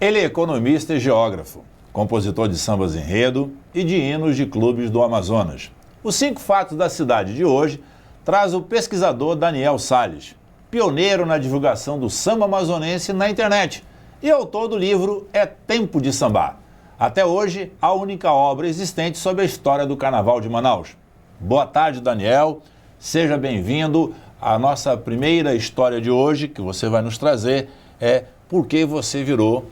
Ele é economista e geógrafo, compositor de sambas enredo e de hinos de clubes do Amazonas. Os 5 fatos da cidade de hoje traz o pesquisador Daniel Salles, pioneiro na divulgação do samba amazonense na internet e autor do livro É Tempo de Sambar. Até hoje, a única obra existente sobre a história do Carnaval de Manaus. Boa tarde, Daniel. Seja bem-vindo. A nossa primeira história de hoje, que você vai nos trazer, é por que você virou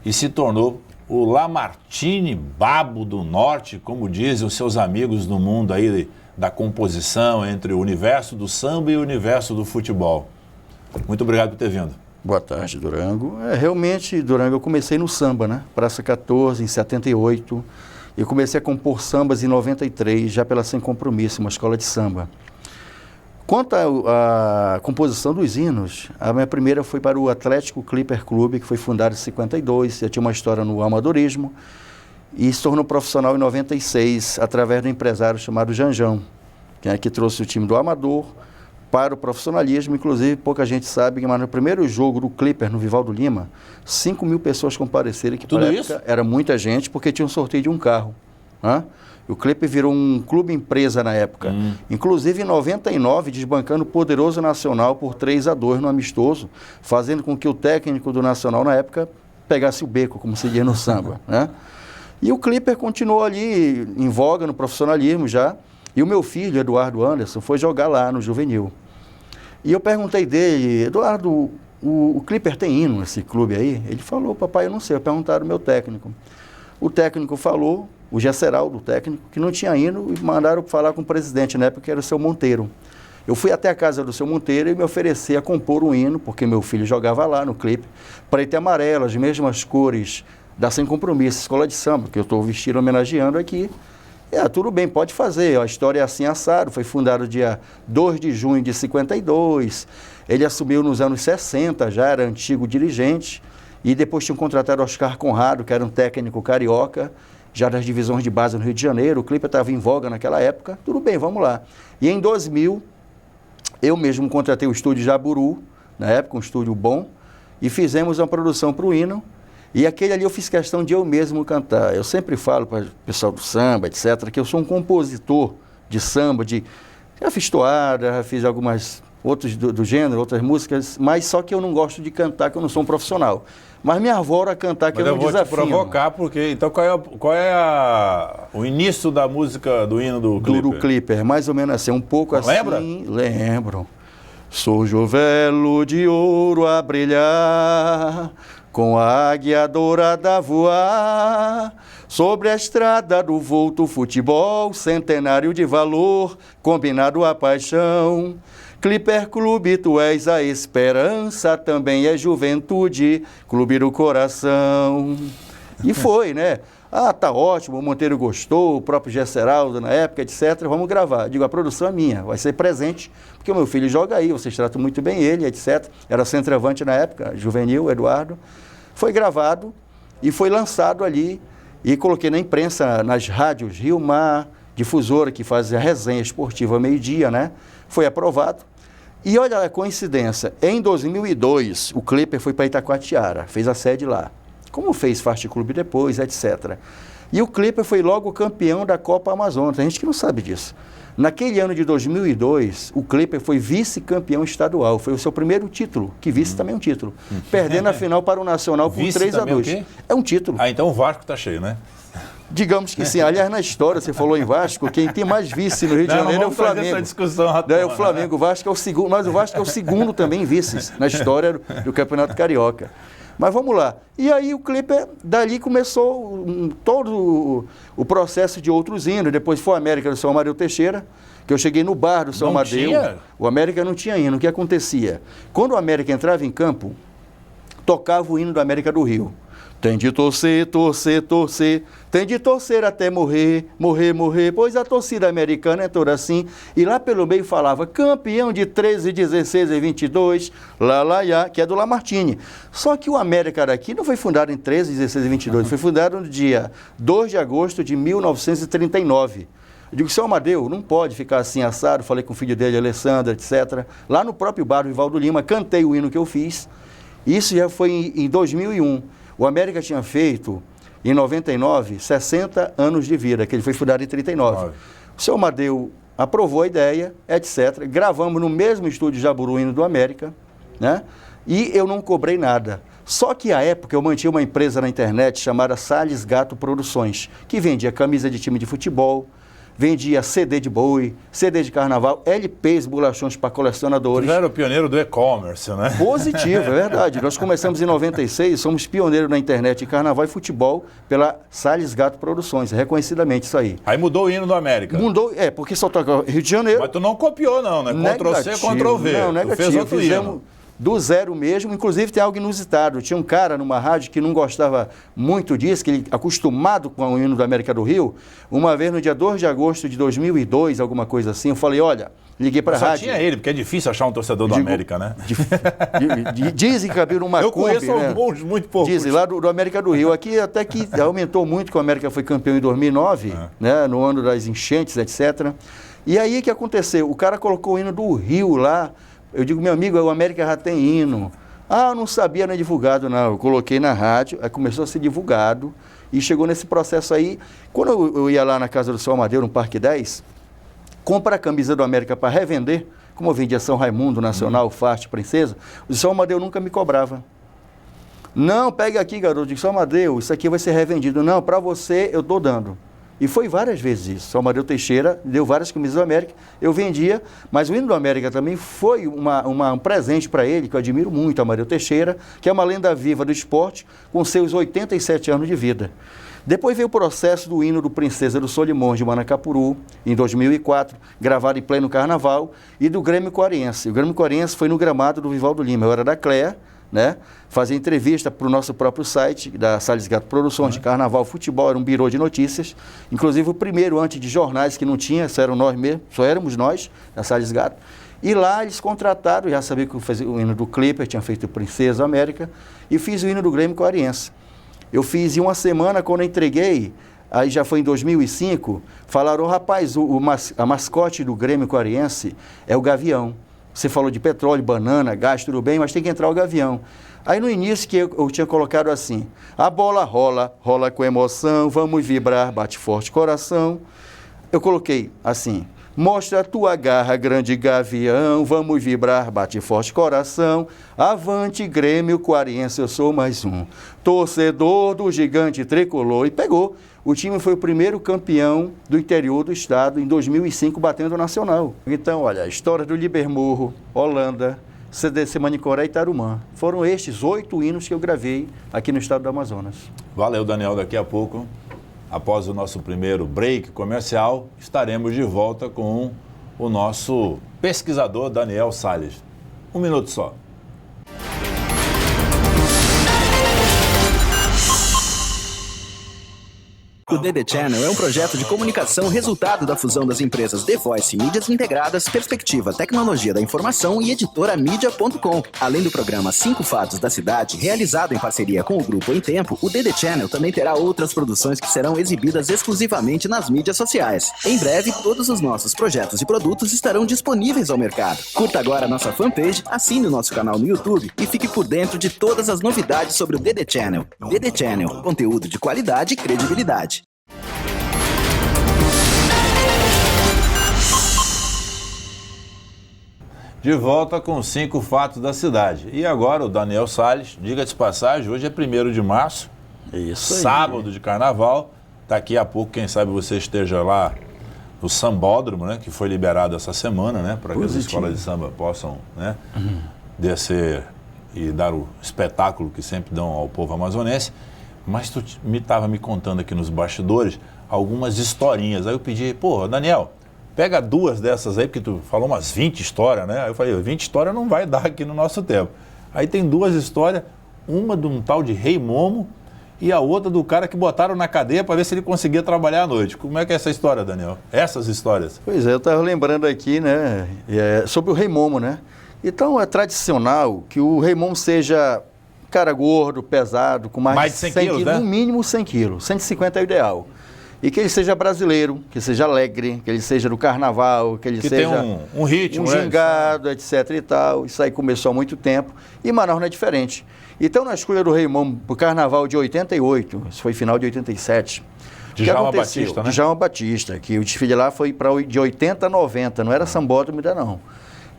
e se tornou o Lamartine Babo do Norte, como dizem os seus amigos no mundo aí da composição entre o universo do samba e o universo do futebol. Muito obrigado por ter vindo. Boa tarde, Durango. Realmente, Durango, eu comecei no samba, né? Praça 14, em 78. Eu comecei a compor sambas em 93, já pela Sem Compromisso, uma escola de samba. Quanto à composição dos hinos, a minha primeira foi para o Atlético Clipper Clube, que foi fundado em 52, já tinha uma história no amadorismo, e se tornou profissional em 96, através do empresário chamado Janjão, que trouxe o time do amador para o profissionalismo. Inclusive, pouca gente sabe, mas no primeiro jogo do Clipper, no Vivaldo Lima, 5 mil pessoas compareceram, que tudo isso era muita gente, porque tinha um sorteio de um carro, né? O Clipper virou um clube empresa na época. Inclusive, em 99, desbancando o Poderoso Nacional por 3-2 no amistoso, fazendo com que o técnico do Nacional, na época, pegasse o beco, como se diz no samba, né? E o Clipper continuou ali, em voga no profissionalismo já. E o meu filho, Eduardo Anderson, foi jogar lá no Juvenil. E eu perguntei dele, Eduardo, o Clipper tem hino, esse clube aí? Ele falou, papai, eu não sei. Eu perguntaram ao meu técnico. O técnico falou, o Gesseraldo, o técnico, que não tinha hino, e mandaram falar com o presidente, na época, que era o seu Monteiro. Eu fui até a casa do seu Monteiro e me ofereci a compor um hino, porque meu filho jogava lá no Clipper, preto e amarelo, as mesmas cores da Sem Compromisso, escola de samba, que eu estou vestindo, homenageando aqui. Tudo bem, pode fazer, a história é assim assado, foi fundado dia 2 de junho de 52, ele assumiu nos anos 60, já era antigo dirigente, e depois tinha contratado Oscar Conrado, que era um técnico carioca, já das divisões de base no Rio de Janeiro. O Clipper estava em voga naquela época, tudo bem, vamos lá. E em 2000, eu mesmo contratei o estúdio Jaburu, na época um estúdio bom, e fizemos uma produção para o hino, e aquele ali eu fiz questão de eu mesmo cantar. Eu sempre falo para o pessoal do samba, etc., que eu sou um compositor de samba, já fiz toada, já fiz algumas outros do gênero, outras músicas, mas só que eu não gosto de cantar, que eu não sou um profissional. Mas me arvoro a cantar, que eu não desafio. Mas eu vou te provocar, porque... Então, qual é o início da música do hino do Clipper? Do Clipper, mais ou menos assim, um pouco assim... Lembra? Lembro. Sou jovelo de ouro a brilhar, com a águia dourada a voar, sobre a estrada do vulto futebol, centenário de valor, combinado a paixão. Clipper Clube, tu és a esperança, também é juventude, clube do coração. E foi, né? Tá ótimo, o Monteiro gostou, o próprio Gesseraldo na época, etc. Vamos gravar. Digo, a produção é minha, vai ser presente, porque o meu filho joga aí, vocês tratam muito bem ele, etc. Era centroavante na época, juvenil, Eduardo. Foi gravado e foi lançado ali, e coloquei na imprensa, nas rádios Rio Mar, Difusora, que fazia resenha esportiva ao meio-dia, né? Foi aprovado. E olha a coincidência, em 2002, o Clipper foi para Itacoatiara, fez a sede lá, como fez Fast Clube depois, etc. E o Clipper foi logo campeão da Copa Amazonas, tem gente que não sabe disso. Naquele ano de 2002, o Clipper foi vice-campeão estadual, foi o seu primeiro título, que vice também é um título, perdendo a final para o Nacional por 3-2. É um título. Então o Vasco está cheio, né? Digamos que sim. Aliás, na história, você falou em Vasco, quem tem mais vice no Rio de Janeiro é o Flamengo. Essa discussão É o Flamengo, o Vasco é o segundo, mas o Vasco é o segundo também vice na história do Campeonato Carioca. Mas vamos lá. E aí o Clipper, dali começou todo o processo de outros hinos. Depois foi o América do São Amadeu Teixeira, que eu cheguei no bar do São Amadeu. O América não tinha hino. O que acontecia? Quando o América entrava em campo, tocava o hino do América do Rio. Tem de torcer, torcer, torcer, tem de torcer até morrer, morrer, morrer, pois a torcida americana é toda assim. E lá pelo meio falava, campeão de 13, 16 e 22, lá, que é do Lamartine. Só que o América daqui não foi fundado em 13, 16 e 22, foi fundado no dia 2 de agosto de 1939. Eu digo, seu Amadeu, não pode ficar assim assado, falei com o filho dele, Alessandra, etc. Lá no próprio bar do Vivaldo Lima, cantei o hino que eu fiz. Isso já foi em 2001. O América tinha feito, em 99, 60 anos de vida, que ele foi fundado em 39. O seu Amadeu aprovou a ideia, etc. Gravamos no mesmo estúdio Jaburu, hino do América, né? E eu não cobrei nada. Só que à época eu mantinha uma empresa na internet chamada Salles Gato Produções, que vendia camisa de time de futebol, vendia CD de boi, CD de carnaval, LPs, bolachões para colecionadores. Já era o pioneiro do e-commerce, né? Positivo, é verdade. Nós começamos em 96, somos pioneiros na internet em carnaval e futebol pela Salles Gato Produções, reconhecidamente isso aí. Aí mudou o hino do América. Mudou, porque só toca Rio de Janeiro. Mas tu não copiou não, né? Ctrl-C, Ctrl-V. Não, negativo. Tu fez outro Fizemos hino. do zero mesmo, inclusive tem algo inusitado. Tinha um cara numa rádio que não gostava muito disso, que ele, acostumado com o hino da América do Rio, uma vez no dia 2 de agosto de 2002, alguma coisa assim, eu falei, olha, liguei para a rádio. Só tinha ele, porque é difícil achar um torcedor do América, né? Dizem que abriram uma Eu Kombi, conheço alguns, muito poucos. Dizem, lá do América do Rio. Aqui até que aumentou muito, que o América foi campeão em 2009, né, no ano das enchentes, etc. E aí o que aconteceu? O cara colocou o hino do Rio lá. Eu digo, meu amigo, o América já tem hino. Ah, eu não sabia, não é divulgado, não. Eu coloquei na rádio, aí começou a ser divulgado e chegou nesse processo aí. Quando eu ia lá na casa do seu Amadeu, no Parque 10, comprar a camisa do América para revender, como eu vendia São Raimundo, Nacional, Farte, Princesa, o seu Amadeu nunca me cobrava. Não, pega aqui, garoto, eu digo, seu Amadeu, isso aqui vai ser revendido. Não, para você eu estou dando. E foi várias vezes isso. O Amadeu Teixeira deu várias camisas do América, eu vendia, mas o hino do América também foi um presente para ele, que eu admiro muito, o Amadeu Teixeira, que é uma lenda viva do esporte, com seus 87 anos de vida. Depois veio o processo do hino do Princesa do Solimões de Manacapuru, em 2004, gravado em pleno carnaval, e do Grêmio Coariense. O Grêmio Coariense foi no gramado do Vivaldo Lima, eu era da CLEA, né? Fazia entrevista para o nosso próprio site, da Salles Gato Produções, de Carnaval Futebol, era um birô de notícias, inclusive o primeiro antes de jornais que não tinha, só eram nós mesmo, só éramos nós, da Salles Gato, e lá eles contrataram, já sabia que eu fazia o hino do Clipper, tinha feito o Princesa América, e fiz o hino do Grêmio Coariense. Eu fiz em uma semana, quando eu entreguei, aí já foi em 2005, falaram, rapaz, a mascote do Grêmio Coariense é o Gavião. Você falou de petróleo, banana, gás, tudo bem, mas tem que entrar o Gavião. Aí no início que eu tinha colocado assim, a bola rola, rola com emoção, vamos vibrar, bate forte coração. Eu coloquei assim, mostra a tua garra, grande Gavião, vamos vibrar, bate forte coração. Avante Grêmio Coariense, eu sou mais um, torcedor do gigante tricolor. E pegou. O time foi o primeiro campeão do interior do estado em 2005, batendo o Nacional. Então, olha, a história do Libermorro, Holanda, CDC Manicoré e Tarumã. Foram estes 8 hinos que eu gravei aqui no estado do Amazonas. Valeu, Daniel. Daqui a pouco, após o nosso primeiro break comercial, estaremos de volta com o nosso pesquisador Daniel Salles. Um minuto só. O DD Channel é um projeto de comunicação resultado da fusão das empresas The Voice Mídias Integradas, Perspectiva Tecnologia da Informação e Editora Mídia.com. Além do programa 5 Fatos da Cidade, realizado em parceria com o Grupo Em Tempo, o DD Channel também terá outras produções que serão exibidas exclusivamente nas mídias sociais. Em breve, todos os nossos projetos e produtos estarão disponíveis ao mercado. Curta agora a nossa fanpage, assine o nosso canal no YouTube e fique por dentro de todas as novidades sobre o DD Channel. DD Channel, conteúdo de qualidade e credibilidade. De volta com 5 fatos da cidade. E agora o Daniel Salles, diga de passagem, hoje é 1º de março, Isso aí. sábado de carnaval. Daqui a pouco, quem sabe você esteja lá no Sambódromo, né, que foi liberado essa semana, né, para que as escolas de samba possam, né, descer e dar o espetáculo que sempre dão ao povo amazonense. Mas tu estava me contando aqui nos bastidores algumas historinhas. Aí eu pedi, pô, Daniel, pega 2 dessas aí, porque tu falou umas 20 histórias, né? Aí eu falei, 20 histórias não vai dar aqui no nosso tempo. Aí tem 2 histórias, uma de um tal de Rei Momo e a outra do cara que botaram na cadeia para ver se ele conseguia trabalhar à noite. Como é que é essa história, Daniel? Essas histórias? Pois é, eu estava lembrando aqui, né, sobre o Rei Momo, né? Então é tradicional que o Rei Momo seja cara gordo, pesado, com mais de 100 quilos, né? No mínimo 100 quilos, 150 é o ideal. E que ele seja brasileiro, que seja alegre, que ele seja do carnaval, que ele seja tem um ritmo, um gingado, etc e tal. Isso aí começou há muito tempo. E Manaus não é diferente. Então, na escolha do Rei Momo para o carnaval de 88, isso foi final de 87. Djalma Batista, né? Djalma Batista, que o desfile lá foi de 80 a 90, não era sambódromo ainda não.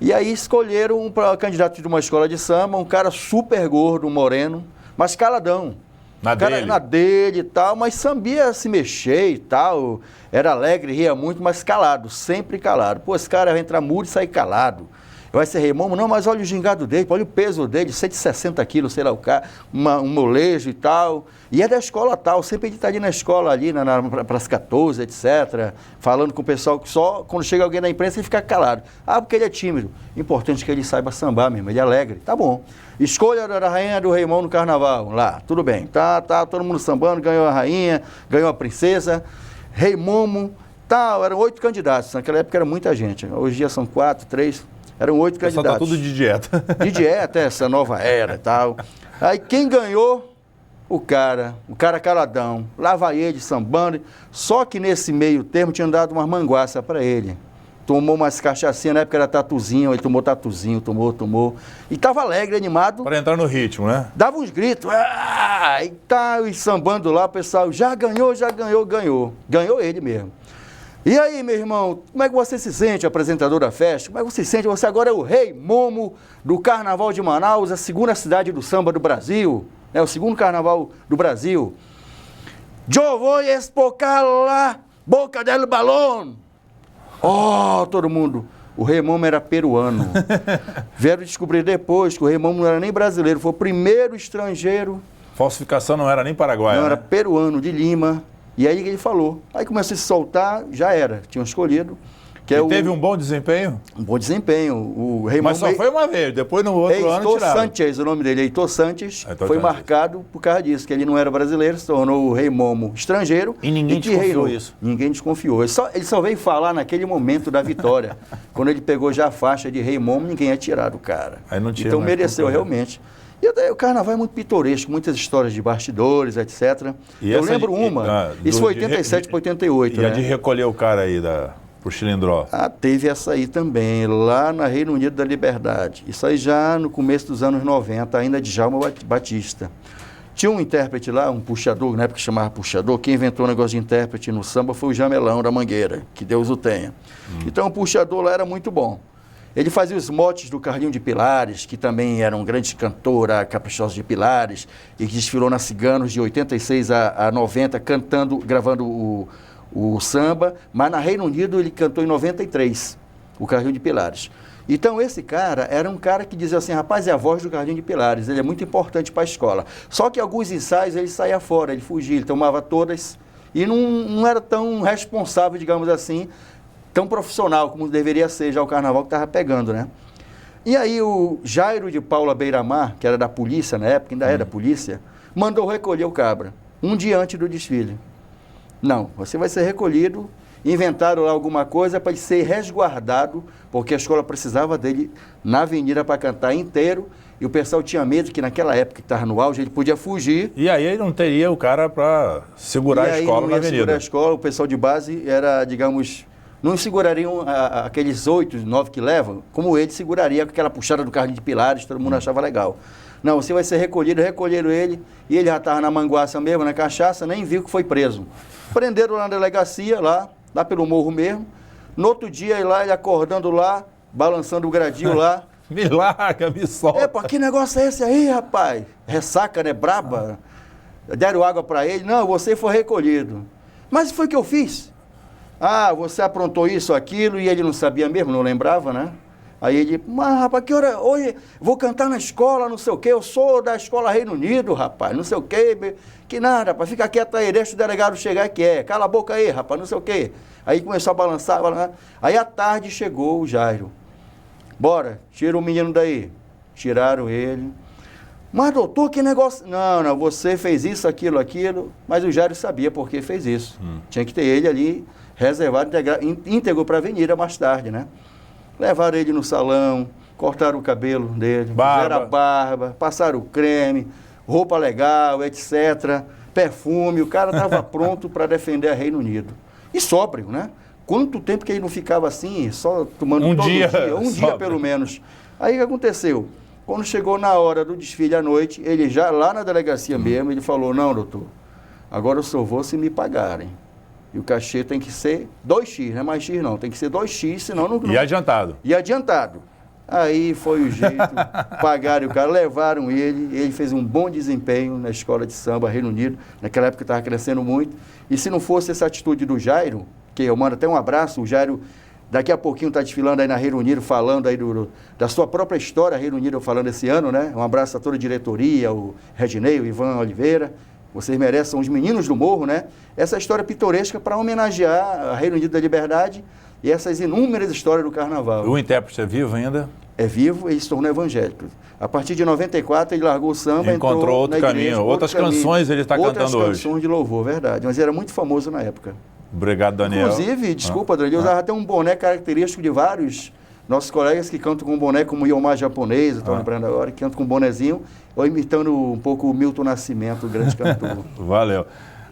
E aí escolheram um candidato de uma escola de samba, um cara super gordo, moreno, mas caladão. Na dele e tal, mas sabia se mexer e tal, era alegre, ria muito, mas calado, sempre calado. Pô, esse cara vai entrar mudo e sair calado. Vai ser Rei Momo? Não, mas olha o gingado dele, olha o peso dele, 160 quilos, sei lá o cara, um molejo e tal. E é da escola tal, sempre ele está ali na escola, ali, para as 14, etc. Falando com o pessoal que só quando chega alguém na imprensa ele fica calado. Ah, porque ele é tímido. Importante que ele saiba sambar mesmo, ele é alegre. Tá bom. Escolha da rainha do Rei Momo no carnaval. Lá, tudo bem. Tá, todo mundo sambando, ganhou a rainha, ganhou a princesa. Rei Momo, tal, eram 8 candidatos. Naquela época era muita gente. Hoje em dia são 4, 3... Eram 8 candidatos. Só tá tudo de dieta. De dieta, essa nova era e tal. Aí quem ganhou? O cara caladão. Lá vai ele, sambando. Só que nesse meio termo tinha dado umas manguaça para ele. Tomou umas cachaçinhas, na época era tatuzinho, ele tomou tatuzinho, tomou. E tava alegre, animado. Para entrar no ritmo, né? Dava uns gritos. E tá, e sambando lá, o pessoal, já ganhou. Ganhou ele mesmo. E aí, meu irmão, como é que você se sente, apresentador da festa? Como é que você se sente? Você agora é o Rei Momo do Carnaval de Manaus, a segunda cidade do samba do Brasil, né? O segundo carnaval do Brasil. Eu vou espocar lá, boca del balão. Oh, todo mundo. O Rei Momo era peruano. Vieram descobrir depois que o Rei Momo não era nem brasileiro, foi o primeiro estrangeiro. Falsificação não era nem paraguaia, não, né? Era peruano, de Lima. E aí ele falou. Aí começou a se soltar, já era. Tinham escolhido. Teve um bom desempenho? Um bom desempenho. O Rei Mas Momo, só foi uma vez, depois no outro ano Heitor tiraram. Sanches, o nome dele, Heitor Sanches, foi marcado por causa disso, que ele não era brasileiro, se tornou o Rei Momo estrangeiro. E ninguém desconfiou isso. Ninguém desconfiou. Ele só veio falar naquele momento da vitória. Quando ele pegou já a faixa de Rei Momo, ninguém ia tirar do cara. Aí não tinha então mais mereceu como realmente. E o carnaval é muito pitoresco, muitas histórias de bastidores, etc. E eu lembro isso foi 87 para 88. E a de recolher o cara aí pro Chilindró? Teve essa aí também, lá na Reino Unido da Liberdade. Isso aí já no começo dos anos 90, ainda de Djalma Batista. Tinha um intérprete lá, um puxador, na época chamava puxador, quem inventou o negócio de intérprete no samba foi o Jamelão da Mangueira, que Deus o tenha. Então o puxador lá era muito bom. Ele fazia os motes do Carlinho de Pilares, que também era um grande cantor, a Caprichosa de Pilares, e que desfilou na Ciganos de 86 a 90, gravando o samba, mas na Reino Unido ele cantou em 93, o Carlinho de Pilares. Então esse cara era um cara que dizia assim, rapaz, é a voz do Carlinho de Pilares, ele é muito importante para a escola. Só que alguns ensaios ele saía fora, ele fugia, ele tomava todas, e não era tão responsável, digamos assim, tão profissional como deveria ser já o carnaval que estava pegando, né? E aí o Jairo de Paula Beiramar, que era da polícia na época, ainda é da polícia, mandou recolher o cabra, um dia antes do desfile. Não, você vai ser recolhido, inventaram lá alguma coisa para ele ser resguardado, porque a escola precisava dele na avenida para cantar inteiro, e o pessoal tinha medo que naquela época que estava no auge, ele podia fugir. E aí ele não teria o cara para segurar a escola na avenida. Segurar a escola, o pessoal de base era, digamos, não segurariam aqueles 8, 9 que levam, como ele seguraria com aquela puxada do Carlinho de Pilares, todo mundo achava legal. Não, você vai ser recolhido, recolheram ele, e ele já estava na manguaça mesmo, na cachaça, nem viu que foi preso. Prenderam lá na delegacia, lá pelo morro mesmo. No outro dia, ele acordando lá, balançando o gradil lá. Me larga, me solta. Pô, que negócio é esse aí, rapaz? Ressaca, né? Braba. Deram água para ele. Não, você foi recolhido. Mas foi o que eu fiz. Você aprontou isso, aquilo, e ele não sabia mesmo, não lembrava, né? Aí ele, mas rapaz, que hora? Hoje vou cantar na escola, não sei o quê, eu sou da escola Reino Unido, rapaz, não sei o quê, que nada, rapaz, fica quieto aí, deixa o delegado chegar que cala a boca aí, rapaz, não sei o quê. Aí começou a balançar, aí à tarde chegou o Jairo. Bora, tira o menino daí. Tiraram ele. Mas doutor, que negócio... Não, você fez isso, aquilo, mas o Jairo sabia por que fez isso. Tinha que ter ele ali reservado, íntegro para a avenida mais tarde, né? Levaram ele no salão, cortaram o cabelo dele, fizeram a barba, passaram o creme, roupa legal, etc. perfume, o cara estava pronto para defender a Reino Unido. E sóbrio, né? Quanto tempo que ele não ficava assim, só tomando Um todo dia, dia pelo menos. Aí o que aconteceu? Quando chegou na hora do desfile à noite, ele já lá na delegacia mesmo, ele falou, não, doutor, agora eu só vou se me pagarem. E o cachê tem que ser 2x, não é mais X não, tem que ser 2x, senão não... E adiantado. E adiantado. Aí foi o jeito, pagaram o cara, levaram ele fez um bom desempenho na escola de samba Reino Unido, naquela época estava crescendo muito, e se não fosse essa atitude do Jairo, que eu mando até um abraço, o Jairo daqui a pouquinho está desfilando aí na Reino Unido, falando aí da sua própria história, Reino Unido falando esse ano, né? Um abraço a toda a diretoria, o Reginei, o Ivan Oliveira, vocês merecem, são os meninos do morro, né? Essa história pitoresca para homenagear a Reino Unido da Liberdade e essas inúmeras histórias do Carnaval. O intérprete é vivo ainda? É vivo e se tornou evangélico. A partir de 94 ele largou o samba, encontrou outro caminho, outras canções ele está cantando hoje. Outras canções de louvor, verdade. Mas era muito famoso na época. Obrigado, Daniel. Inclusive, desculpa, Daniel, eu usava até um boné característico de vários nossos colegas que cantam com boné, como o Iomar japonês, estou lembrando agora, que cantam com bonezinho, ou imitando um pouco o Milton Nascimento, o grande cantor. Valeu.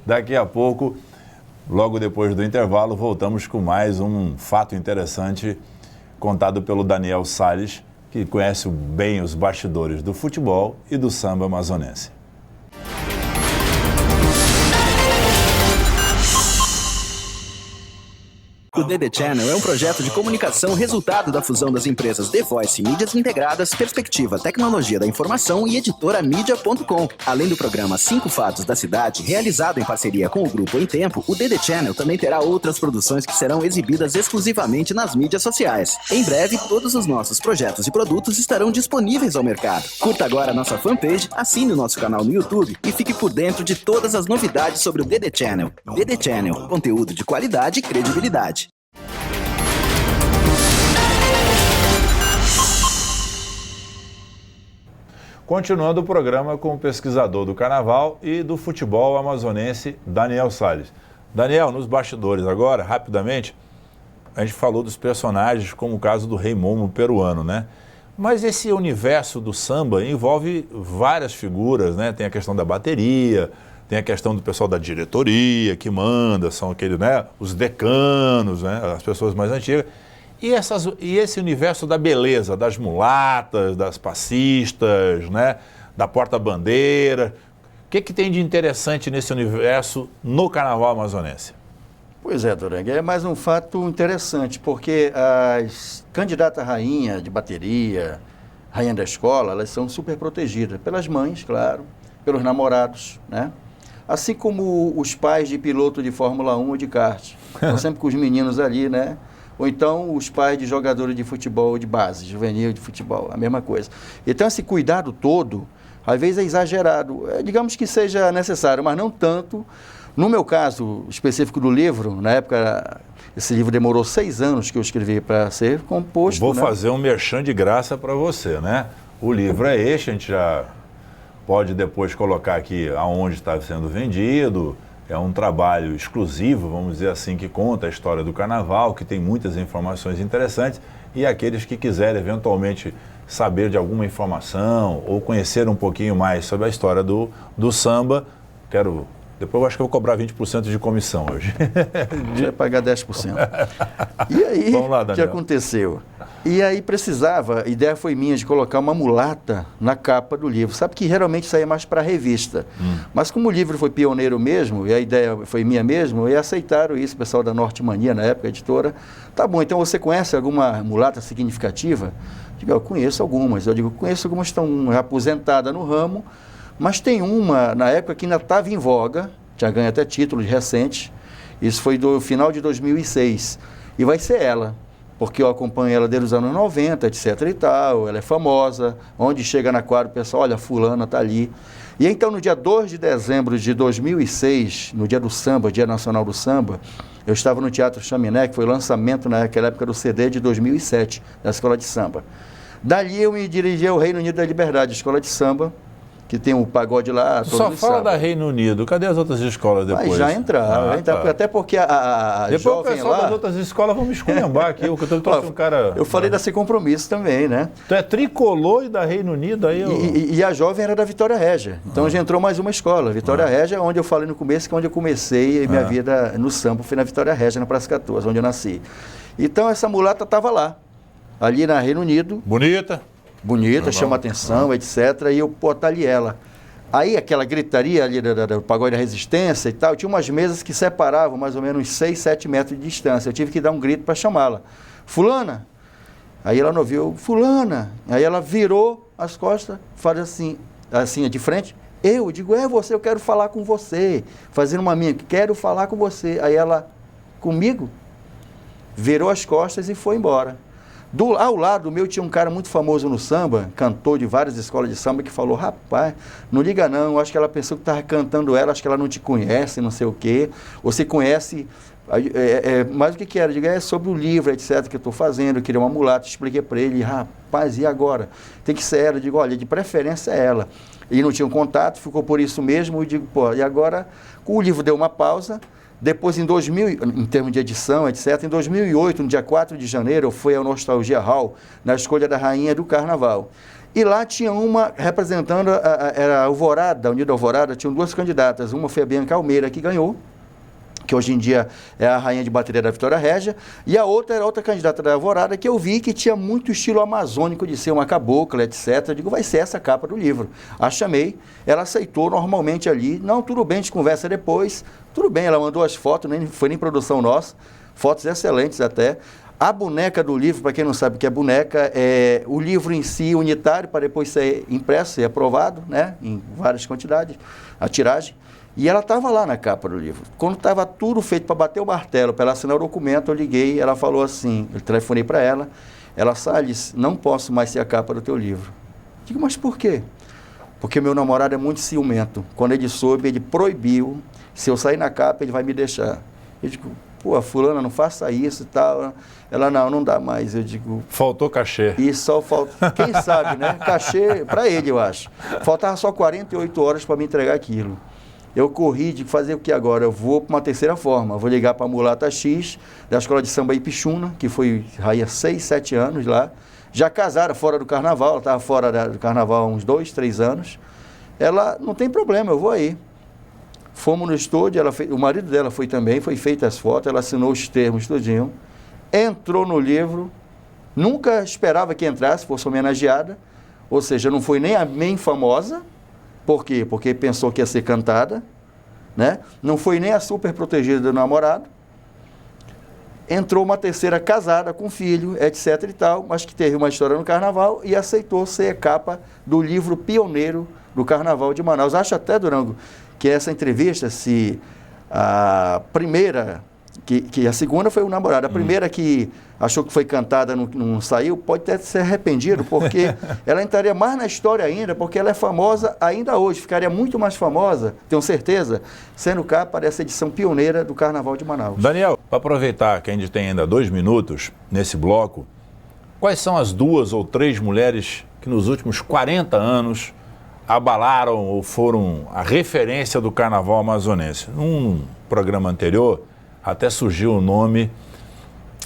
Daqui a pouco, logo depois do intervalo, voltamos com mais um fato interessante contado pelo Daniel Salles, que conhece bem os bastidores do futebol e do samba amazonense. O DD Channel é um projeto de comunicação resultado da fusão das empresas The Voice Mídias Integradas, Perspectiva Tecnologia da Informação e Editora Mídia.com. Além do programa 5 Fatos da Cidade, realizado em parceria com o Grupo Em Tempo, o DD Channel também terá outras produções que serão exibidas exclusivamente nas mídias sociais. Em breve, todos os nossos projetos e produtos estarão disponíveis ao mercado. Curta agora a nossa fanpage, assine o nosso canal no YouTube e fique por dentro de todas as novidades sobre o DD Channel. DD Channel, conteúdo de qualidade e credibilidade. Continuando o programa com o pesquisador do Carnaval e do futebol amazonense, Daniel Salles. Daniel, nos bastidores agora, rapidamente, a gente falou dos personagens, como o caso do Rei Momo peruano, né? Mas esse universo do samba envolve várias figuras, né? Tem a questão da bateria, tem a questão do pessoal da diretoria que manda, são aqueles, né? Os decanos, né? As pessoas mais antigas. E esse universo da beleza, das mulatas, das passistas, né? Da porta-bandeira. O que tem de interessante nesse universo no Carnaval amazonense? Pois é, Durangue, é mais um fato interessante, porque as candidatas à rainha de bateria, rainha da escola, elas são super protegidas pelas mães, claro, pelos namorados, né? Assim como os pais de piloto de Fórmula 1 ou de kart. Estão sempre com os meninos ali, né? Ou então os pais de jogadores de futebol de base, juvenil de futebol, a mesma coisa. Então esse cuidado todo, às vezes é exagerado. Digamos que seja necessário, mas não tanto. No meu caso específico do livro, na época, esse livro demorou 6 anos que eu escrevi para ser composto. Vou fazer um merchan de graça para você, né? O livro é este, a gente já pode depois colocar aqui aonde está sendo vendido. É um trabalho exclusivo, vamos dizer assim, que conta a história do Carnaval, que tem muitas informações interessantes, e aqueles que quiserem eventualmente saber de alguma informação ou conhecer um pouquinho mais sobre a história do samba, depois eu acho que eu vou cobrar 20% de comissão hoje. Vai pagar 10%. E aí, Vamos lá, o que aconteceu? E aí precisava, a ideia foi minha, de colocar uma mulata na capa do livro. Sabe que geralmente saía mais para a revista. Mas como o livro foi pioneiro mesmo, e a ideia foi minha mesmo, e aceitaram isso, o pessoal da Norte Mania, na época, a editora. Tá bom, então você conhece alguma mulata significativa? Eu digo, eu conheço algumas. Eu digo, conheço algumas que estão aposentadas no ramo, mas tem uma, na época, que ainda estava em voga, já ganha até títulos recentes. Isso foi do final de 2006. E vai ser ela, porque eu acompanho ela desde os anos 90, etc e tal, ela é famosa, onde chega na quadra o pessoal, olha, fulana está ali. E então no dia 2 de dezembro de 2006, no dia do samba, Dia Nacional do Samba, eu estava no Teatro Chaminé, que foi o lançamento naquela época do CD de 2007, da Escola de Samba. Dali eu me dirigi ao Reino Unido da Liberdade, Escola de Samba, que tem um pagode lá. Só fala da Reino Unido, cadê as outras escolas depois? Mas já entraram, tá. até porque a depois jovem o pessoal lá... das outras escolas vão me esculhambar aqui, eu trouxe um cara... Eu falei da Sem Compromisso também, né? Tu é tricolor e da Reino Unido aí... E a jovem era da Vitória Régia, então já entrou mais uma escola. Vitória Régia, onde eu falei no começo, que é onde eu comecei minha vida no samba, foi na Vitória Régia, na Praça 14, onde eu nasci. Então essa mulata estava lá, ali na Reino Unido. Bonita, chama atenção, etc. E eu, tá ali ela. Aí aquela gritaria ali do pagode da resistência e tal, tinha umas mesas que separavam mais ou menos 6, 7 metros de distância. Eu tive que dar um grito para chamá-la. Fulana! Aí ela não ouviu, fulana! Aí ela virou as costas, faz assim de frente. Eu digo, é você, eu quero falar com você. Fazendo uma minha, quero falar com você. Aí ela, comigo, virou as costas e foi embora. Ao lado meu tinha um cara muito famoso no samba, cantor de várias escolas de samba, que falou, rapaz, não liga não, acho que ela pensou que estava cantando ela, acho que ela não te conhece, não sei o quê. Você conhece, mas o que era? Eu digo, é sobre o livro, etc, que eu estou fazendo, eu queria uma mulata, expliquei para ele, rapaz, e agora? Tem que ser ela. Eu digo, olha, de preferência é ela. E não tinha um contato, ficou por isso mesmo, eu digo, e agora? O livro deu uma pausa. Depois, em 2000, em termos de edição, etc., em 2008, no dia 4 de janeiro, eu fui ao Nostalgia Hall, na escolha da Rainha do Carnaval. E lá tinha uma representando, era a Alvorada, a Unida Alvorada, tinham 2 candidatas. Uma foi a Bianca Almeida, que ganhou, que hoje em dia é a rainha de bateria da Vitória Régia, e a outra era outra candidata da Alvorada, que eu vi que tinha muito estilo amazônico, de ser uma cabocla, etc. Eu digo, vai ser essa a capa do livro. A chamei, ela aceitou normalmente ali, não, tudo bem, a gente conversa depois, tudo bem, ela mandou as fotos, nem foi nem produção nossa, fotos excelentes até. A boneca do livro, para quem não sabe o que é boneca, é o livro em si unitário, para depois ser impresso e aprovado, né, em várias quantidades, a tiragem. E ela estava lá na capa do livro. Quando estava tudo feito para bater o martelo, para ela assinar o documento, eu liguei, ela falou assim, eu telefonei para ela, Salles, não posso mais ser a capa do teu livro. Digo, mas por quê? Porque meu namorado é muito ciumento. Quando ele soube, ele proibiu, se eu sair na capa, ele vai me deixar. Eu digo, pô, fulana, não faça isso e tal. Ela, não dá mais. Eu digo... Faltou cachê. E só falta, quem sabe, né? Cachê para ele, eu acho. Faltava só 48 horas para me entregar aquilo. Eu corri de fazer o que agora? Eu vou para uma terceira forma. Eu vou ligar para a mulata X, da escola de samba Ipixuna, que foi rainha 6, 7 anos lá. Já casada, fora do carnaval, ela estava fora do carnaval há uns 2, 3 anos. Ela, não tem problema, eu vou aí. Fomos no estúdio, o marido dela foi também, foi feita as fotos, ela assinou os termos tudinho. Entrou no livro, nunca esperava que entrasse, fosse homenageada. Ou seja, não foi nem famosa. Por quê? Porque pensou que ia ser cantada, né? Não foi nem a super protegida do namorado. Entrou uma terceira casada com filho, etc e tal, mas que teve uma história no carnaval e aceitou ser a capa do livro pioneiro do Carnaval de Manaus. Acho até, Durango, que essa entrevista, se a primeira, que a segunda foi o namorado, a primeira que achou que foi cantada, não saiu, pode até ser arrependido, porque ela entraria mais na história ainda, porque ela é famosa ainda hoje, ficaria muito mais famosa, tenho certeza, sendo capa dessa edição pioneira do Carnaval de Manaus. Daniel, para aproveitar que a gente tem ainda 2 minutos nesse bloco, quais são as 2 ou 3 mulheres que nos últimos 40 anos abalaram ou foram a referência do Carnaval amazonense? Num programa anterior, até surgiu o nome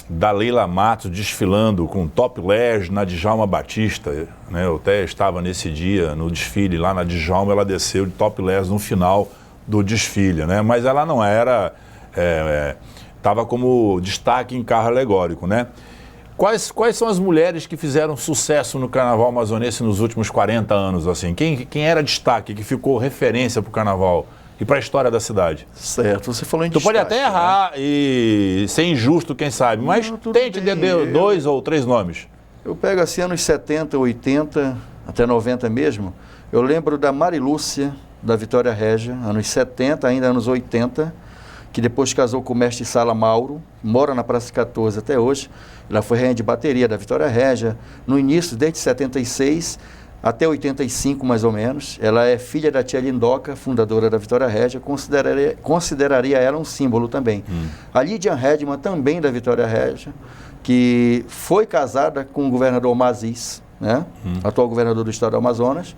da Leila Matos desfilando com topless na Djalma Batista, né? Eu até estava nesse dia no desfile lá na Djalma, ela desceu de topless no final do desfile, né? Mas ela não era, estava como destaque em carro alegórico, né? Quais são as mulheres que fizeram sucesso no Carnaval amazonense nos últimos 40 anos, assim? Quem era destaque, que ficou referência para o Carnaval e para a história da cidade? Certo, você falou em destaque. Tu pode até errar, né? E ser injusto, quem sabe, mas tente ter 2 ou 3 nomes. Eu pego assim anos 70, 80, até 90 mesmo. Eu lembro da Marilúcia, da Vitória Régia, anos 70, ainda anos 80, que depois casou com o mestre Sala Mauro, mora na Praça 14 até hoje. Ela foi rainha de bateria da Vitória Régia, no início, desde 76 até 85, mais ou menos. Ela é filha da tia Lindoca, fundadora da Vitória Régia, consideraria ela um símbolo também. A Lídia Redman, também da Vitória Régia, que foi casada com o governador Mazis, né? Atual governador do estado do Amazonas.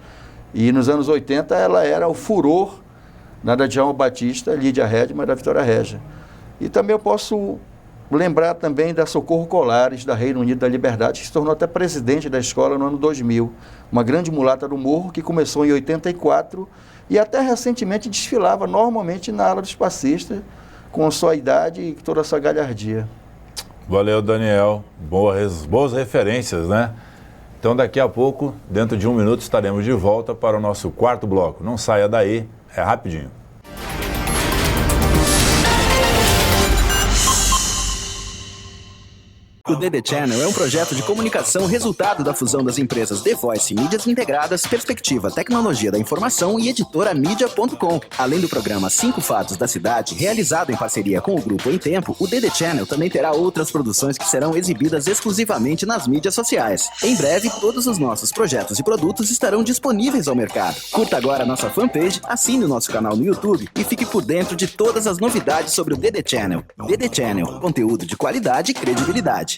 E nos anos 80 ela era o furor da Djalma Batista, Lídia Redman da Vitória Régia. E também eu posso lembrar também da Socorro Colares, da Reino Unido da Liberdade, que se tornou até presidente da escola no ano 2000. Uma grande mulata do Morro que começou em 84 e até recentemente desfilava normalmente na ala dos passistas, com a sua idade e toda a sua galhardia. Valeu, Daniel. Boas referências, né? Então, daqui a pouco, dentro de 1 minuto, estaremos de volta para o nosso quarto bloco. Não saia daí, é rapidinho. O DD Channel é um projeto de comunicação resultado da fusão das empresas The Voice Mídias Integradas, Perspectiva Tecnologia da Informação e Editora Mídia.com. Além do programa 5 Fatos da Cidade, realizado em parceria com o Grupo Em Tempo, o DD Channel também terá outras produções que serão exibidas exclusivamente nas mídias sociais. Em breve, todos os nossos projetos e produtos estarão disponíveis ao mercado. Curta agora a nossa fanpage, assine o nosso canal no YouTube e fique por dentro de todas as novidades sobre o DD Channel. DD Channel, conteúdo de qualidade e credibilidade.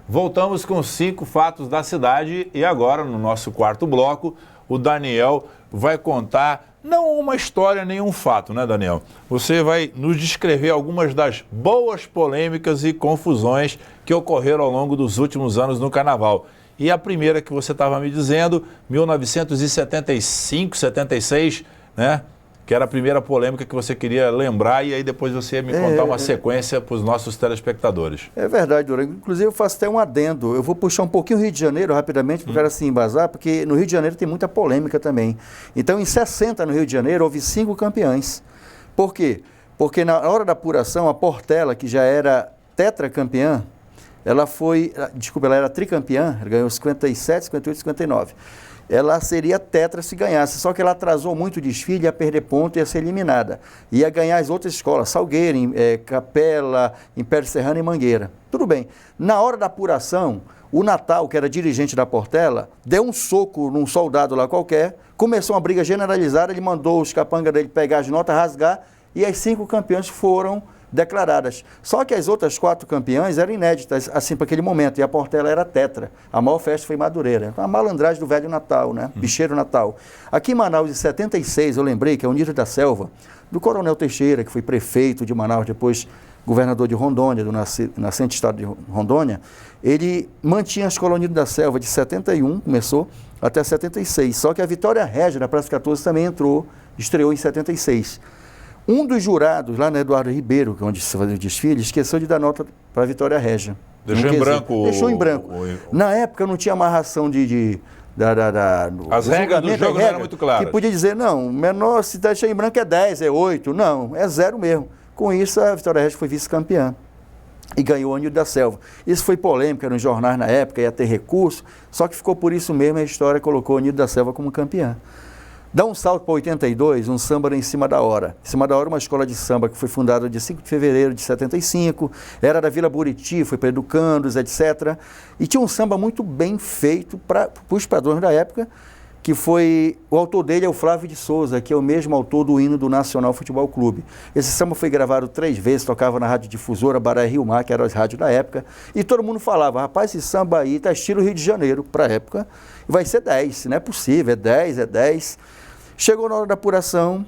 Voltamos com 5 fatos da cidade e agora, no nosso quarto bloco, o Daniel vai contar, não uma história nem um fato, né, Daniel? Você vai nos descrever algumas das boas polêmicas e confusões que ocorreram ao longo dos últimos anos no Carnaval. E a primeira que você estava me dizendo, 1975, 76, né? Que era a primeira polêmica que você queria lembrar e aí depois você ia me contar uma sequência para os nossos telespectadores. É verdade, Durango. Inclusive eu faço até um adendo. Eu vou puxar um pouquinho o Rio de Janeiro rapidamente para o cara se embasar, porque no Rio de Janeiro tem muita polêmica também. Então em 60 no Rio de Janeiro houve 5 campeãs. Por quê? Porque na hora da apuração a Portela, que já era tetracampeã, ela era tricampeã, ela ganhou 57, 58 e 59. Ela seria tetra se ganhasse, só que ela atrasou muito o desfile, ia perder ponto e ia ser eliminada. Ia ganhar as outras escolas, Salgueiro, Capela, Império Serrano e Mangueira. Tudo bem. Na hora da apuração, o Natal, que era dirigente da Portela, deu um soco num soldado lá qualquer, começou uma briga generalizada, ele mandou os capangas dele pegar as notas, rasgar, e as 5 campeãs foram declaradas. Só que as outras 4 campeãs eram inéditas, assim, para aquele momento, e a Portela era tetra. A maior festa foi em Madureira. Então, a malandragem do velho Natal, né? Bicheiro Natal. Aqui em Manaus, em 76, eu lembrei que a Unidos da Selva, do Coronel Teixeira, que foi prefeito de Manaus, depois governador de Rondônia, do nascente estado de Rondônia, ele mantinha a Escola Unidos da Selva de 71, começou, até 76. Só que a Vitória Régia, da Praça 14, também estreou em 76. Um dos jurados, lá na Eduardo Ribeiro, onde se fazia o desfile, esqueceu de dar nota para a Vitória Régia. Deixou em branco. Deixou em branco. Na época não tinha amarração as regras do jogo não eram muito claras. Que podia dizer, não, menor, se deixar em branco é 10, é 8. Não, é 0 mesmo. Com isso, a Vitória Régia foi vice-campeã e ganhou o Anil da Selva. Isso foi polêmica nos jornais na época, ia ter recurso, só que ficou por isso mesmo, a história colocou o Anil da Selva como campeã. Dá um salto para 82, um samba Em Cima da Hora. Em Cima da Hora, uma escola de samba que foi fundada dia 5 de fevereiro de 75, era da Vila Buriti, foi para Educandos, etc. E tinha um samba muito bem feito para os padrões da época, que foi, o autor dele é o Flávio de Souza, que é o mesmo autor do hino do Nacional Futebol Clube. Esse samba foi gravado 3 vezes, tocava na Rádio Difusora, Baré Rio Mar, que era as rádios da época, e todo mundo falava, rapaz, esse samba aí tá estilo Rio de Janeiro, para a época, e vai ser 10, não é possível, é 10, é 10. Chegou na hora da apuração,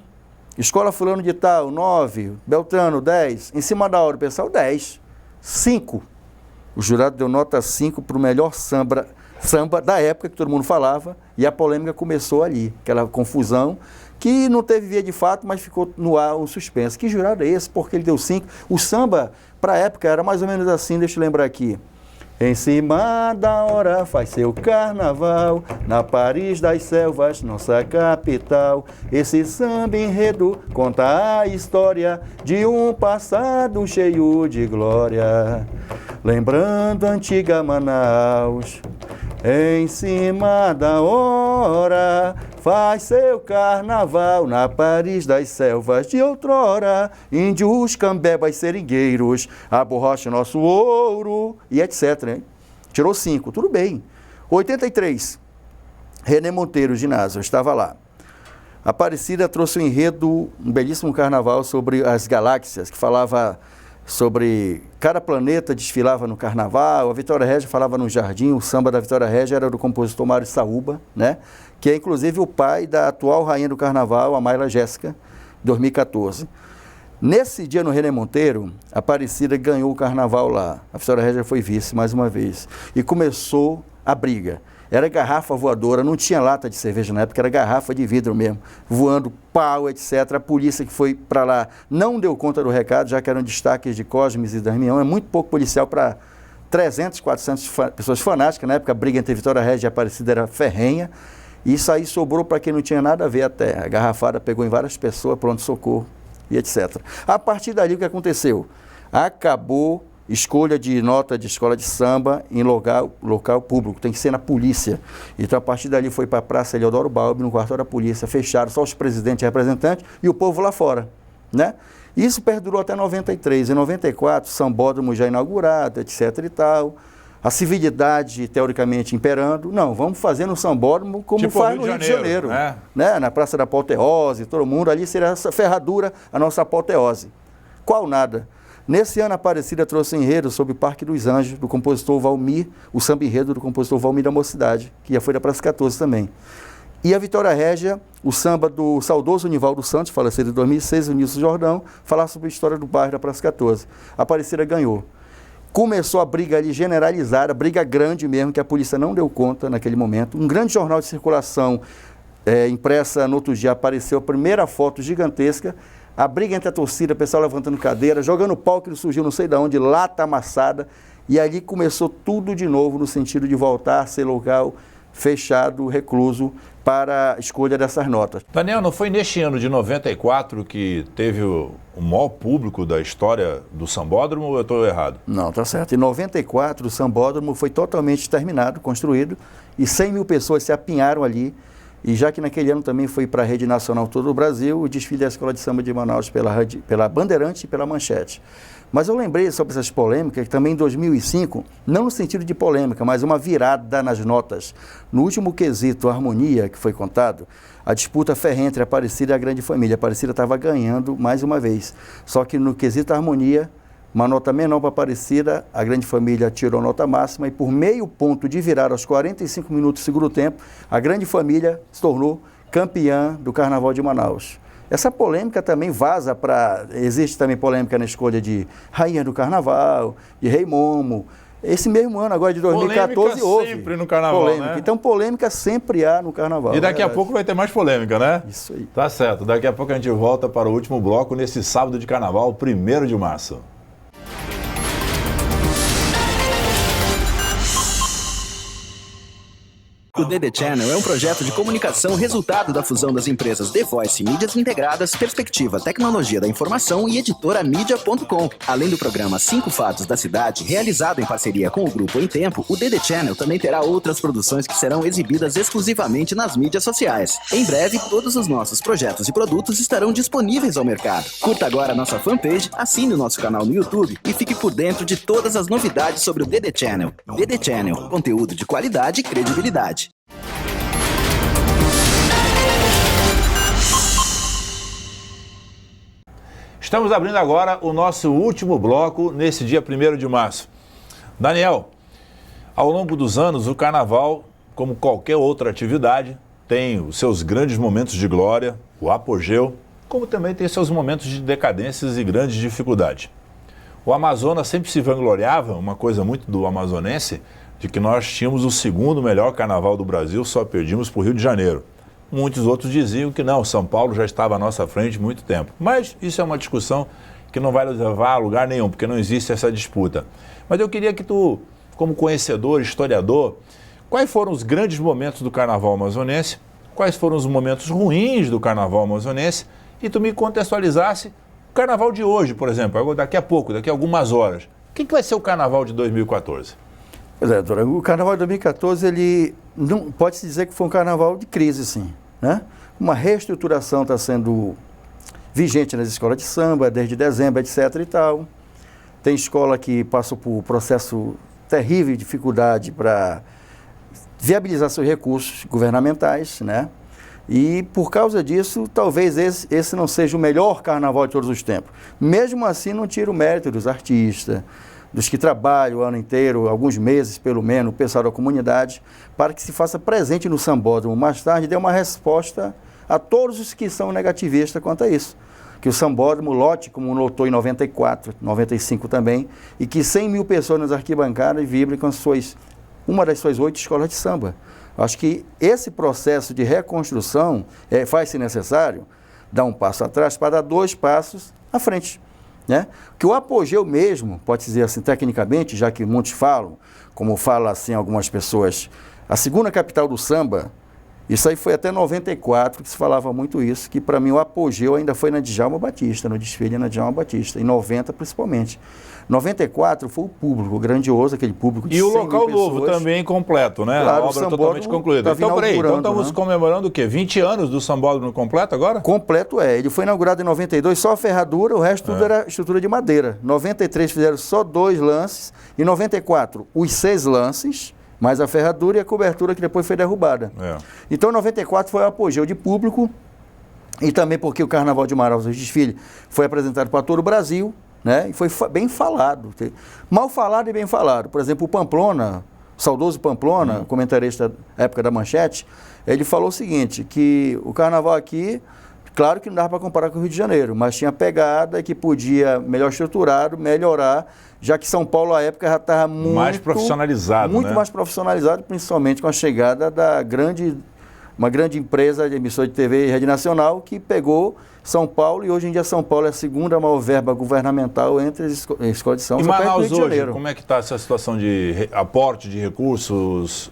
escola fulano de tal, 9, Beltrano, 10, Em Cima da Hora, o pessoal, 10, 5. O jurado deu nota 5 para o melhor samba da época, que todo mundo falava, e a polêmica começou ali, aquela confusão, que não teve via de fato, mas ficou no ar um suspense. Que jurado é esse? Porque ele deu 5. O samba, para a época, era mais ou menos assim, deixa eu lembrar aqui. Em cima da hora faz seu carnaval, na Paris das Selvas, nossa capital. Esse samba enredo conta a história de um passado cheio de glória. Lembrando a antiga Manaus, em cima da hora faz seu carnaval, na Paris das Selvas de outrora. Índios, cambebas, seringueiros, a borracha nosso ouro, e etc. Hein? Tirou 5, tudo bem. 83, René Monteiro, ginásio, estava lá. Aparecida trouxe um enredo, um belíssimo carnaval sobre as galáxias, que falava sobre cada planeta desfilava no carnaval, a Vitória Régia falava no jardim, o samba da Vitória Régia era do compositor Mário Saúba, né? Que é inclusive o pai da atual rainha do carnaval, a Mayla Jéssica, 2014. Nesse dia no René Monteiro, a Aparecida ganhou o carnaval lá, a Vitória Régia foi vice mais uma vez, e começou a briga. Era garrafa voadora, não tinha lata de cerveja na época, era garrafa de vidro mesmo, voando pau, etc. A polícia que foi para lá não deu conta do recado, já que eram destaques de Cosmes e Darmião, é muito pouco policial para 300, 400 pessoas fanáticas. Na época a briga entre Vitória Régia e Aparecida era ferrenha, e isso aí sobrou para quem não tinha nada a ver até. A garrafada pegou em várias pessoas, pronto-socorro e etc. A partir dali o que aconteceu? Acabou escolha de nota de escola de samba em local público, tem que ser na polícia. Então, a partir dali foi para a Praça Eleodoro Balbi, no quartel da polícia, fecharam só os presidentes e representantes e o povo lá fora, né? Isso perdurou até 93. Em 94, Sambódromo já inaugurado, etc e tal. A civilidade, teoricamente, imperando. Não, vamos fazer no Sambódromo como tipo faz no Rio de Janeiro. Né? Na Praça da Apoteose, todo mundo, ali seria essa ferradura, a nossa apoteose. Qual nada? Nesse ano, a Aparecida trouxe enredo sobre o Parque dos Anjos, do compositor Valmir, o samba enredo do compositor Valmir da Mocidade, que já foi da Praça 14 também. E a Vitória Régia, o samba do saudoso Nivaldo Santos, falecido em 2006, o Nilson Jordão, falar sobre a história do bairro da Praça 14. A Aparecida ganhou. Começou a briga ali generalizada, briga grande mesmo, que a polícia não deu conta naquele momento. Um grande jornal de circulação impressa no outro dia, apareceu a primeira foto gigantesca, a briga entre a torcida, o pessoal levantando cadeira, jogando pau que surgiu não sei de onde, lata amassada, e ali começou tudo de novo no sentido de voltar a ser local fechado, recluso, para a escolha dessas notas. Daniel, não foi neste ano de 94 que teve o maior público da história do Sambódromo, ou eu estou errado? Não, tá certo. Em 94 o Sambódromo foi totalmente terminado, construído, e 100 mil pessoas se apinharam ali. E já que naquele ano também foi para a rede nacional todo o Brasil, o desfile da Escola de Samba de Manaus pela Bandeirante e pela Manchete. Mas eu lembrei sobre essas polêmicas, que também em 2005, não no sentido de polêmica, mas uma virada nas notas. No último quesito, harmonia, que foi contado, a disputa ferrenha entre a Aparecida e a Grande Família. A Aparecida estava ganhando mais uma vez. Só que no quesito harmonia, uma nota menor para a Aparecida, a Grande Família tirou nota máxima e por meio ponto de virar aos 45 minutos do segundo tempo, a Grande Família se tornou campeã do Carnaval de Manaus. Essa polêmica também vaza para... Existe também polêmica na escolha de Rainha do Carnaval, de Rei Momo. Esse mesmo ano, agora de 2014, polêmica houve. Sempre no Carnaval, polêmica. Né? Então, polêmica sempre há no Carnaval. E daqui a pouco vai ter mais polêmica, né? Isso aí. Tá certo. Daqui a pouco a gente volta para o último bloco nesse sábado de Carnaval, 1º de março. O DD Channel é um projeto de comunicação resultado da fusão das empresas The Voice Mídias Integradas, Perspectiva Tecnologia da Informação e Editora Mídia.com. Além do programa 5 Fatos da Cidade, realizado em parceria com o Grupo Em Tempo, o DD Channel também terá outras produções que serão exibidas exclusivamente nas mídias sociais. Em breve, todos os nossos projetos e produtos estarão disponíveis ao mercado. Curta agora a nossa fanpage, assine o nosso canal no YouTube e fique por dentro de todas as novidades sobre o DD Channel. DD Channel, conteúdo de qualidade e credibilidade. Estamos abrindo agora o nosso último bloco nesse dia 1º de março. Daniel, ao longo dos anos, o Carnaval, como qualquer outra atividade, tem os seus grandes momentos de glória, o apogeu, como também tem seus momentos de decadências e grandes dificuldades. O Amazonas sempre se vangloriava, uma coisa muito do amazonense, de que nós tínhamos o 2º melhor Carnaval do Brasil, só perdíamos para o Rio de Janeiro. Muitos outros diziam que não, São Paulo já estava à nossa frente há muito tempo. Mas isso é uma discussão que não vai levar a lugar nenhum, porque não existe essa disputa. Mas eu queria que tu, como conhecedor, historiador, quais foram os grandes momentos do Carnaval amazonense, quais foram os momentos ruins do Carnaval amazonense, e tu me contextualizasse o Carnaval de hoje, por exemplo, daqui a pouco, daqui a algumas horas. O que vai ser o Carnaval de 2014? Pois é, doutor, o Carnaval de 2014, ele não pode-se dizer que foi um carnaval de crise, sim, né? Uma reestruturação está sendo vigente nas escolas de samba, desde dezembro, etc. e tal. Tem escola que passou por um processo terrível de dificuldade para viabilizar seus recursos governamentais, né? E por causa disso, talvez esse não seja o melhor carnaval de todos os tempos. Mesmo assim, não tira o mérito dos artistas, dos que trabalham o ano inteiro, alguns meses pelo menos, o pessoal da comunidade, para que se faça presente no Sambódromo. Mais tarde, dê uma resposta a todos os que são negativistas quanto a isso. Que o Sambódromo lote, como lotou em 94, 95 também, e que 100 mil pessoas nas arquibancadas vibrem com uma das suas 8 escolas de samba. Acho que esse processo de reconstrução faz-se necessário dar um passo atrás para dar 2 passos à frente. Né? Que o apogeu mesmo, pode dizer assim tecnicamente, já que muitos falam, como fala assim algumas pessoas, a segunda capital do samba, isso aí foi até 94 que se falava muito isso, que para mim o apogeu ainda foi na Djalma Batista, no desfile na Djalma Batista, em 90 principalmente. 94 foi o público grandioso, aquele público de 100 mil pessoas. E o local novo também completo, né? Claro, a obra totalmente concluída. Então, peraí, então estamos comemorando o quê? 20 anos do Sambódromo completo agora? Completo Ele foi inaugurado em 92, só a ferradura, o resto tudo era estrutura de madeira. 93 fizeram só 2 lances, em 94 os 6 lances, mais a ferradura e a cobertura que depois foi derrubada. Então, em 94 foi o apogeu de público, e também porque o Carnaval de Manaus, o desfile, foi apresentado para todo o Brasil, né? E foi bem falado, mal falado e bem falado. Por exemplo, o Pamplona, o saudoso Pamplona, comentarista da época da Manchete, ele falou o seguinte, que o carnaval aqui, claro que não dava para comparar com o Rio de Janeiro, mas tinha pegada que podia melhor estruturado, melhorar, já que São Paulo à época já estava muito mais profissionalizado, muito mais profissionalizado, principalmente com a chegada da uma grande empresa de emissora de TV e rede nacional que pegou São Paulo, e hoje em dia São Paulo é a segunda maior verba governamental entre as escolas de samba. E Manaus hoje, como é que está essa situação de aporte de recursos,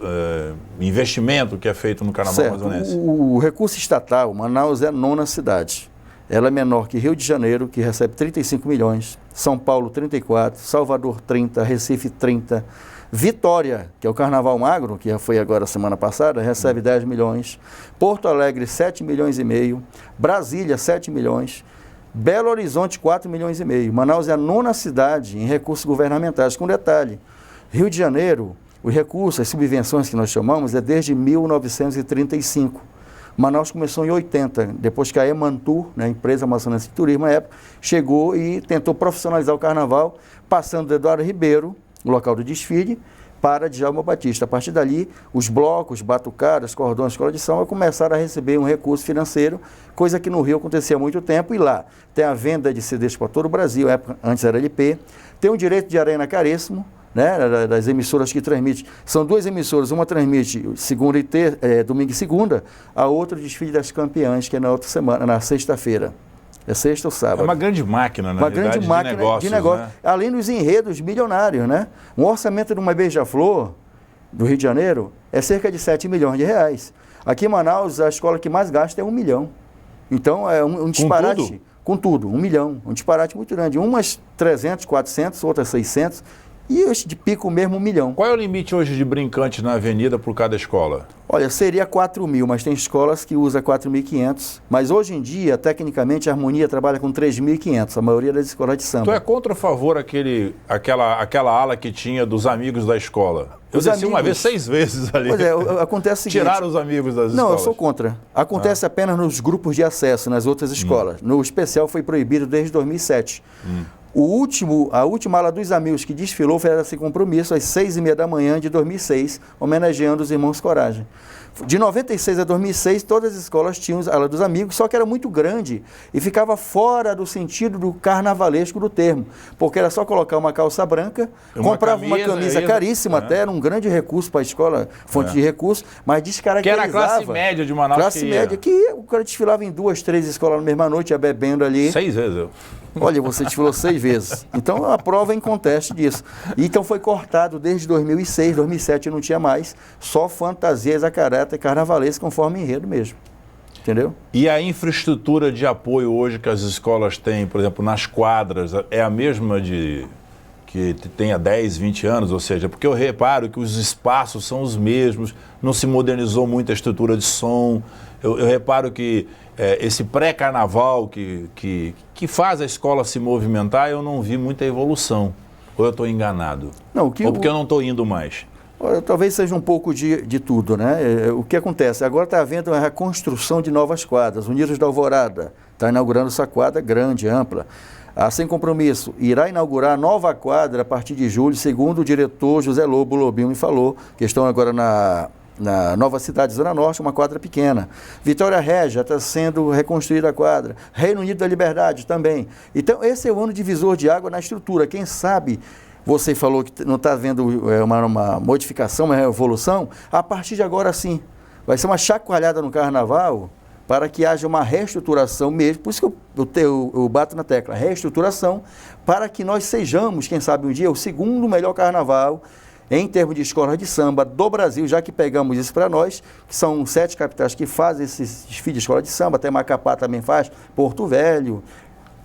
investimento que é feito no Carnaval amazonense? O recurso estatal, Manaus é a 9ª cidade. Ela é menor que Rio de Janeiro, que recebe 35 milhões, São Paulo 34, Salvador 30, Recife 30, Vitória, que é o Carnaval Magro, que já foi agora semana passada, recebe 10 milhões, Porto Alegre 7 milhões e meio, Brasília 7 milhões, Belo Horizonte 4 milhões e meio. Manaus é a 9ª cidade em recursos governamentais, com detalhe, Rio de Janeiro, os recursos, as subvenções que nós chamamos, é desde 1935. Manaus começou em 80, depois que a Emantur, né, a empresa amazonense de turismo, na época, chegou e tentou profissionalizar o carnaval, passando do Eduardo Ribeiro, o local do desfile, para Djalma Batista. A partir dali, os blocos, batucadas, cordões, escola de samba começaram a receber um recurso financeiro, coisa que no Rio acontecia há muito tempo, e lá tem a venda de CDs para todo o Brasil, antes era LP, tem o direito de arena caríssimo, né, das emissoras que transmitem. São 2 emissoras, uma transmite domingo e segunda, a outra o desfile das campeãs, que é na outra semana, na sexta-feira. É sexta ou sábado. É uma grande máquina, na verdade, grande máquina de negócios. Né? Além dos enredos milionários, né? Um orçamento de uma Beija-Flor, do Rio de Janeiro, é cerca de 7 milhões de reais. Aqui em Manaus, a escola que mais gasta é 1 milhão. Então, é um disparate. Com tudo, 1 milhão. Um disparate muito grande. Umas 300, 400, outras 600. E este de pico mesmo 1 milhão. Qual é o limite hoje de brincantes na avenida por cada escola? Olha, seria 4 mil, mas tem escolas que usam 4.500. Mas hoje em dia, tecnicamente, a Harmonia trabalha com 3.500, a maioria das escolas de samba. Tu é contra ou a favor aquela ala que tinha dos amigos da escola? Eu desci uma vez, 6 vezes ali. Pois é, acontece o seguinte... Tiraram os amigos das escolas. Não, eu sou contra. Acontece apenas nos grupos de acesso, nas outras escolas. No especial foi proibido desde 2007. A última ala dos amigos que desfilou foi esse compromisso às 6h30 da manhã de 2006, homenageando os irmãos Coragem. De 96 a 2006, todas as escolas tinham a ala dos amigos, só que era muito grande e ficava fora do sentido do carnavalesco do termo, porque era só colocar uma calça branca, comprava uma camisa caríssima, até era um grande recurso para a escola, fonte de recursos, mas descaracterizava. Que era a classe média de Manaus. Classe média, que o cara desfilava em 2, 3 escolas na mesma noite, ia bebendo ali. 6 vezes eu. Olha, você desfilou 6 vezes. Então, a prova é em conteste disso. Então, foi cortado desde 2006, 2007 não tinha mais, só fantasias a caráter carnavalesco conforme enredo mesmo. Entendeu? E a infraestrutura de apoio hoje que as escolas têm, por exemplo, nas quadras, é a mesma que tem há 10, 20 anos? Ou seja, porque eu reparo que os espaços são os mesmos, não se modernizou muito a estrutura de som. Eu reparo que esse pré-carnaval que faz a escola se movimentar, eu não vi muita evolução. Ou eu estou enganado? Não, ou porque eu não estou indo mais? Olha, talvez seja um pouco de tudo, né? O que acontece? Agora está havendo a reconstrução de novas quadras. Unidos da Alvorada está inaugurando essa quadra grande, ampla. A Sem Compromisso irá inaugurar nova quadra a partir de julho, segundo o diretor José Lobo Lobinho me falou, que estão agora na Nova Cidade, Zona Norte, uma quadra pequena. Vitória Régia está sendo reconstruída a quadra. Reino Unido da Liberdade também. Então, esse é o ano divisor de água na estrutura. Quem sabe, você falou que não está havendo uma modificação, uma evolução, a partir de agora sim. Vai ser uma chacoalhada no carnaval para que haja uma reestruturação mesmo. Por isso que eu bato na tecla, reestruturação, para que nós sejamos, quem sabe um dia, o segundo melhor carnaval em termos de escolas de samba do Brasil, já que pegamos isso para nós, que são 7 capitais que fazem esse desfile de escola de samba, até Macapá também faz, Porto Velho,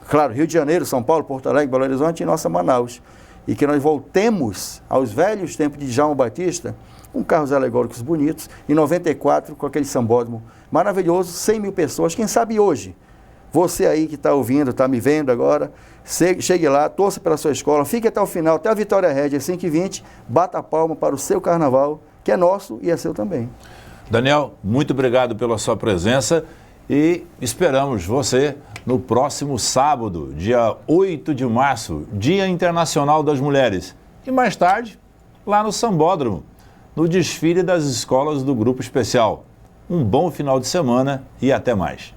claro, Rio de Janeiro, São Paulo, Porto Alegre, Belo Horizonte e nossa Manaus. E que nós voltemos aos velhos tempos de Djalma Batista, com carros alegóricos bonitos, em 94, com aquele sambódromo maravilhoso, 100 mil pessoas, quem sabe hoje, você aí que está ouvindo, está me vendo agora, chegue lá, torça pela sua escola, fique até o final, até a Vitória Régia, 5h20, bata a palma para o seu carnaval, que é nosso e é seu também. Daniel, muito obrigado pela sua presença e esperamos você no próximo sábado, dia 8 de março, Dia Internacional das Mulheres. E mais tarde, lá no Sambódromo, no desfile das escolas do Grupo Especial. Um bom final de semana e até mais.